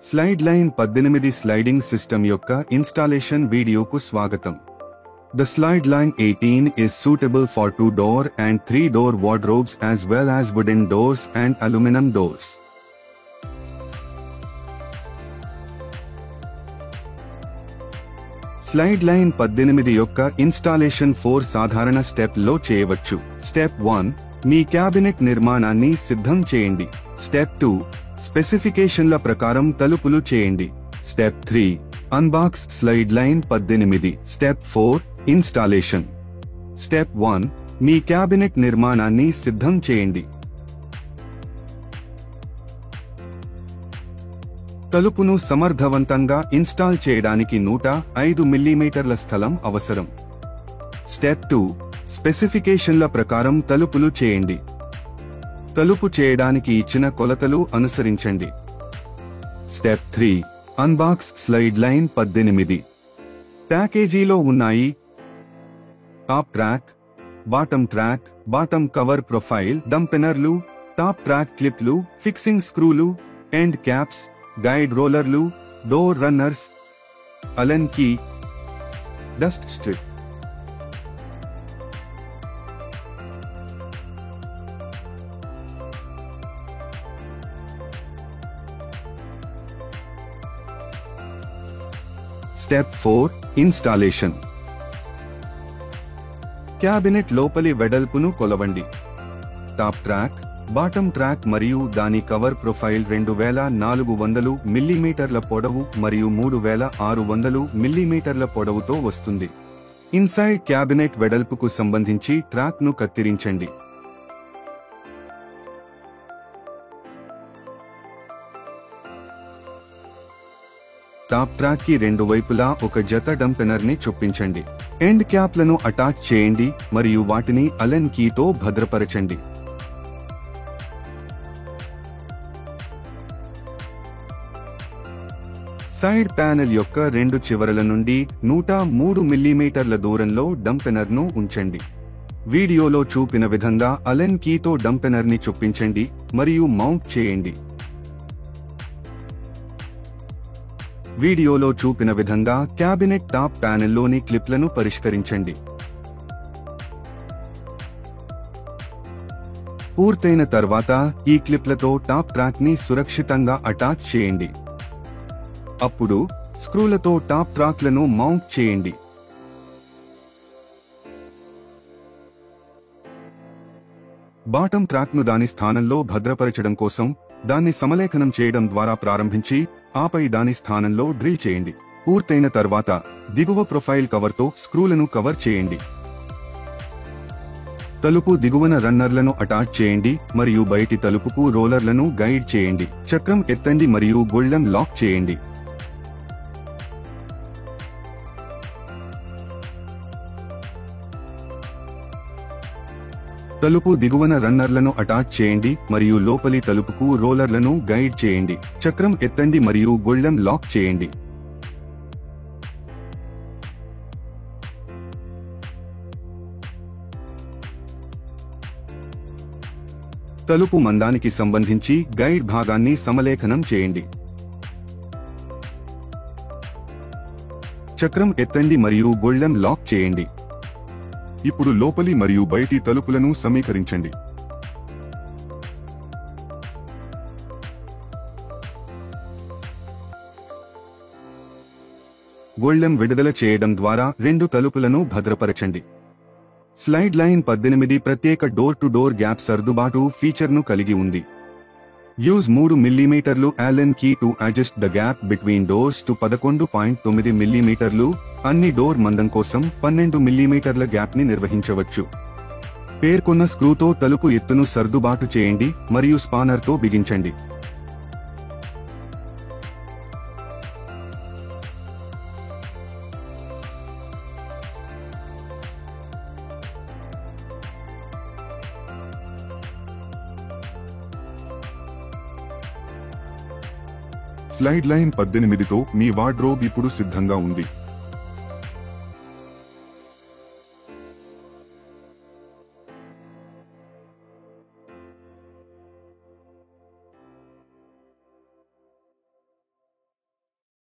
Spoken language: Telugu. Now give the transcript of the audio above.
స్లైడ్ లైన్ 18 స్లైడింగ్ సిస్టమ్ యొక్క ఇన్స్టాలేషన్ వీడియోకు స్వాగతం. The slide line 18 is suitable for 2-door and 3-door wardrobes as well as wooden doors and aluminum doors. Slide line 18 యొక్క ఇన్స్టాలేషన్ 4 సాధారణ స్టెప్ లో చేయవచ్చు. స్టెప్ 1, మీ క్యాబినెట్ నిర్మాణాన్ని సిద్ధం చేయండి. స్టెప్ 2, స్పెసిఫికేషన్ల ప్రకారం తలుపులు చేయండి. Step 3, unbox slide line 18. Step 4, installation. Step 1, మీ క్యాబినెట్ నిర్మాణాన్ని సిద్ధం చేయండి. తలుపును సమర్థవంతంగా ఇన్స్టాల్ చేయడానికి 105 మిల్లీమీటర్ల స్థలం అవసరం. స్టెప్ 2, స్పెసిఫికేషన్ల ప్రకారం తలుపులు చేయండి. తలుపు చేయడానికి ఇచ్చిన కొలతలు అనుసరించండి. Step 3, unbox slide line 18. ప్యాకేజీలో ఉన్నాయి: top track, bottom cover profile, డంపెనర్లు, టాప్ ట్రాక్ క్లిప్లు, ఫిక్సింగ్ స్క్రూలు, ఎండ్ క్యాప్స్, గైడ్ రోలర్లు, door runners, Allen key, dust strip. Step 4, installation. Cabinet లోపలి వెడల్పును కొలవండి. టాప్ ట్రాక్, బాటమ్ ట్రాక్ మరియు దాని కవర్ ప్రొఫైల్ 2400 మిల్లీమీటర్ల పొడవు మరియు 3600 మిల్లీమీటర్ల పొడవుతో వస్తుంది. ఇన్సైడ్ క్యాబినెట్ వెడల్పుకు సంబంధించి ట్రాక్ను కత్తిరించండి. టాప్ ట్రాక్ కి 2 వైపులా ఒక జత డంపెనర్ ని చొప్పించండి. ఎండ్ క్యాప్లను అటాచ్ చేయండి మరియు వాటిని అలెన్ కీతో భద్రపరచండి. సైడ్ ప్యానెల్ యొక్క 2 చివరల నుండి 103 మిల్లీమీటర్ల దూరంలో డంపెనర్ను ఉంచండి. వీడియోలో చూపిన విధంగా అలెన్ కీతో డంపెనర్ ని చొప్పించండి మరియు మౌంట్ చేయండి. వీడియోలో చూపిన విధంగా క్యాబినెట్ టాప్ ప్యానెల్లోని క్లిప్లను పరిష్కరించండి. పూర్తయిన తర్వాత ఈ క్లిప్లతో టాప్ ట్రాక్ ని సురక్షితంగా అటాచ్ చేయండి. అప్పుడు స్క్రూలతో టాప్ ట్రాక్లను మౌంట్ చేయండి. బాటమ్ ట్రాక్ను దాని స్థానంలో భద్రపరచడం కోసం దాన్ని సమలేఖనం చేయడం ద్వారా ప్రారంభించి ఆపై దాని స్థానంలో డ్రిల్ చేయండి. పూర్తయిన తర్వాత దిగువ ప్రొఫైల్ కవర్తో స్క్రూలను కవర్ చేయండి. తలుపు దిగువన రన్నర్లను అటాచ్ చేయండి మరియు బయటి తలుపుకు రోలర్లను గైడ్ చేయండి. చక్రం ఎత్తండి మరియు గొళ్ళెం లాక్ చేయండి. తలుపు దిగువన రన్నర్లను అటాచ్ చేయండి మరియు లోపలి తలుపుకు రోలర్లను గైడ్ చేయండి. చక్రం ఎత్తండి మరియు గొళ్ళెం లాక్ చేయండి. తలుపు మందానికి సంబంధించి గైడ్ భాగాన్ని సమలేఖనం చేయండి. చక్రం ఎత్తండి మరియు గొళ్ళెం లాక్ చేయండి. ఇప్పుడు లోపలి మరియు బయటి తలుపులను సమీకరించండి. గొళ్ళెం విడుదల చేయడం ద్వారా 2 తలుపులను భద్రపరచండి. స్లైడ్ లైన్ 18 ప్రత్యేక డోర్ టు డోర్ గ్యాప్ సర్దుబాటు ఫీచర్ను కలిగి ఉంది. యూజ్ 3 మిల్లీమీటర్లు Allen key to adjust the gap between doors to 11.9 మిల్లీమీటర్లు. అన్ని డోర్ మందం కోసం 12 మిల్లీమీటర్ల గ్యాప్ ని నిర్వహించవచ్చు. పేర్కొన్న స్క్రూతో తలుపు ఎత్తును సర్దుబాటు చేయండి మరియు స్పానర్తో బిగించండి. స్లైడ్ లైన్ 18తో మీ వార్డ్రోబ్ ఇప్పుడు సిద్ధంగా ఉంది.